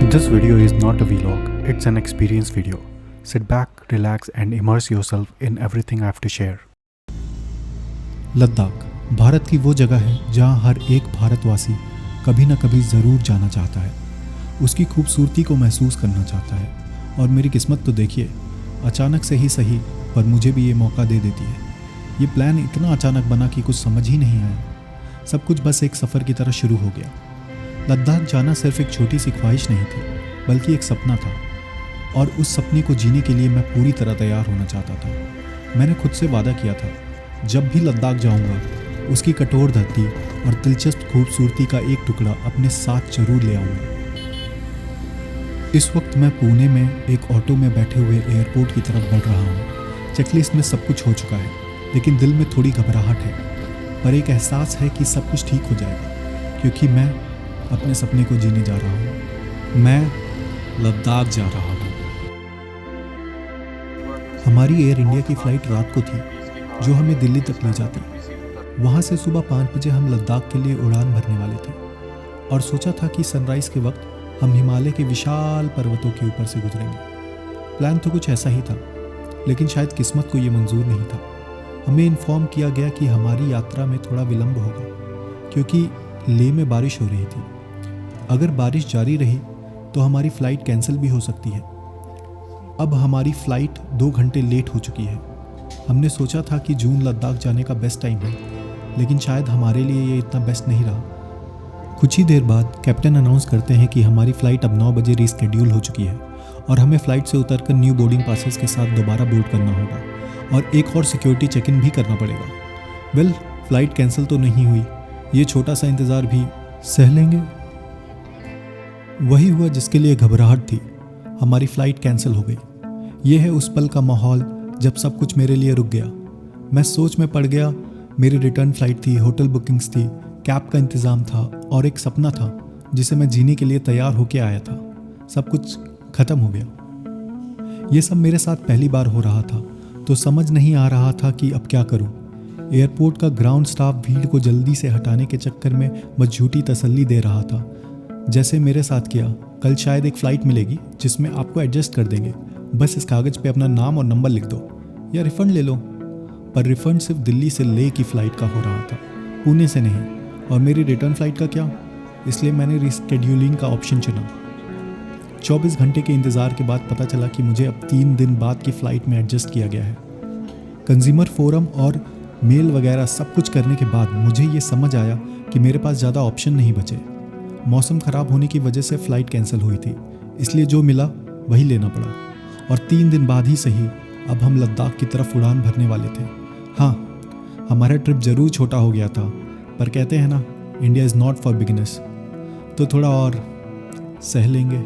This video is not a vlog, it's an experience video. Sit back, relax, and immerse yourself in everything I have to share. Ladakh Bharat की वो जगह है जहां हर एक भारतवासी कभी ना कभी ज़रूर जाना चाहता है, उसकी खूबसूरती को महसूस करना चाहता है। और मेरी किस्मत तो देखिए, अचानक से ही सही पर मुझे भी ये मौका दे देती है। ये प्लान इतना अचानक बना कि कुछ समझ ही नहीं आया। सब कुछ बस एक सफ़र की तरह शुरू हो गया। लद्दाख जाना सिर्फ एक छोटी सी ख्वाहिश नहीं थी, बल्कि एक सपना था, और उस सपने को जीने के लिए मैं पूरी तरह तैयार होना चाहता था। मैंने खुद से वादा किया था, जब भी लद्दाख जाऊंगा, उसकी कठोर धरती और दिलचस्प खूबसूरती का एक टुकड़ा अपने साथ जरूर ले आऊंगा। इस वक्त मैं पुणे में एक ऑटो में बैठे हुए एयरपोर्ट की तरफ बढ़ रहा हूँ। चेकलिस्ट में सब कुछ हो चुका है, लेकिन दिल में थोड़ी घबराहट है, पर एक एहसास है कि सब कुछ ठीक हो जाएगा, क्योंकि मैं अपने सपने को जीने जा रहा हूँ। मैं लद्दाख जा रहा हूँ। हमारी एयर इंडिया की फ़्लाइट रात को थी, जो हमें दिल्ली तक ले जाती। वहाँ से सुबह 5 बजे हम लद्दाख के लिए उड़ान भरने वाले थे, और सोचा था कि सनराइज़ के वक्त हम हिमालय के विशाल पर्वतों के ऊपर से गुजरेंगे। प्लान तो कुछ ऐसा ही था, लेकिन शायद किस्मत को ये मंजूर नहीं था। हमें इन्फॉर्म किया गया कि हमारी यात्रा में थोड़ा विलंब होगा, क्योंकि लेह में बारिश हो रही थी। अगर बारिश जारी रही तो हमारी फ़्लाइट कैंसिल भी हो सकती है। अब हमारी फ़्लाइट 2 घंटे लेट हो चुकी है। हमने सोचा था कि जून लद्दाख जाने का बेस्ट टाइम है, लेकिन शायद हमारे लिए ये इतना बेस्ट नहीं रहा। कुछ ही देर बाद कैप्टन अनाउंस करते हैं कि हमारी फ़्लाइट अब 9 बजे रीस्केड्यूल हो चुकी है, और हमें फ़्लाइट से उतरकर न्यू बोर्डिंग पासेस के साथ दोबारा बोर्ड करना होगा, और एक और सिक्योरिटी चेक इन भी करना पड़ेगा। फ़्लाइट कैंसिल तो नहीं हुई, ये छोटा सा इंतज़ार भी सह लेंगे। वही हुआ जिसके लिए घबराहट थी। हमारी फ़्लाइट कैंसिल हो गई। ये है उस पल का माहौल जब सब कुछ मेरे लिए रुक गया। मैं सोच में पड़ गया। मेरी रिटर्न फ़्लाइट थी, होटल बुकिंग्स थी, कैब का इंतज़ाम था, और एक सपना था जिसे मैं जीने के लिए तैयार होके आया था। सब कुछ ख़त्म हो गया। ये सब मेरे साथ पहली बार हो रहा था, तो समझ नहीं आ रहा था कि अब क्या करूं। एयरपोर्ट का ग्राउंड स्टाफ भीड़ को जल्दी से हटाने के चक्कर में मुझे झूठी तसल्ली दे रहा था, जैसे मेरे साथ किया। कल शायद एक फ़्लाइट मिलेगी जिसमें आपको एडजस्ट कर देंगे, बस इस कागज़ पे अपना नाम और नंबर लिख दो, या रिफ़ंड ले लो। पर रिफ़ंड सिर्फ दिल्ली से लेह की फ़्लाइट का हो रहा था, पुणे से नहीं। और मेरी रिटर्न फ़्लाइट का क्या? इसलिए मैंने रिस्केड्यूलिंग का ऑप्शन चुना। 24 घंटे के इंतज़ार के बाद पता चला कि मुझे अब 3 दिन बाद की फ़्लाइट में एडजस्ट किया गया है। कंज्यूमर फोरम और मेल वगैरह सब कुछ करने के बाद मुझे ये समझ आया कि मेरे पास ज़्यादा ऑप्शन नहीं बचे। मौसम ख़राब होने की वजह से फ़्लाइट कैंसिल हुई थी, इसलिए जो मिला वही लेना पड़ा। और 3 दिन बाद ही सही, अब हम लद्दाख की तरफ उड़ान भरने वाले थे। हाँ, हमारा ट्रिप ज़रूर छोटा हो गया था, पर कहते हैं ना, India is not for beginners, तो थोड़ा और सह लेंगे।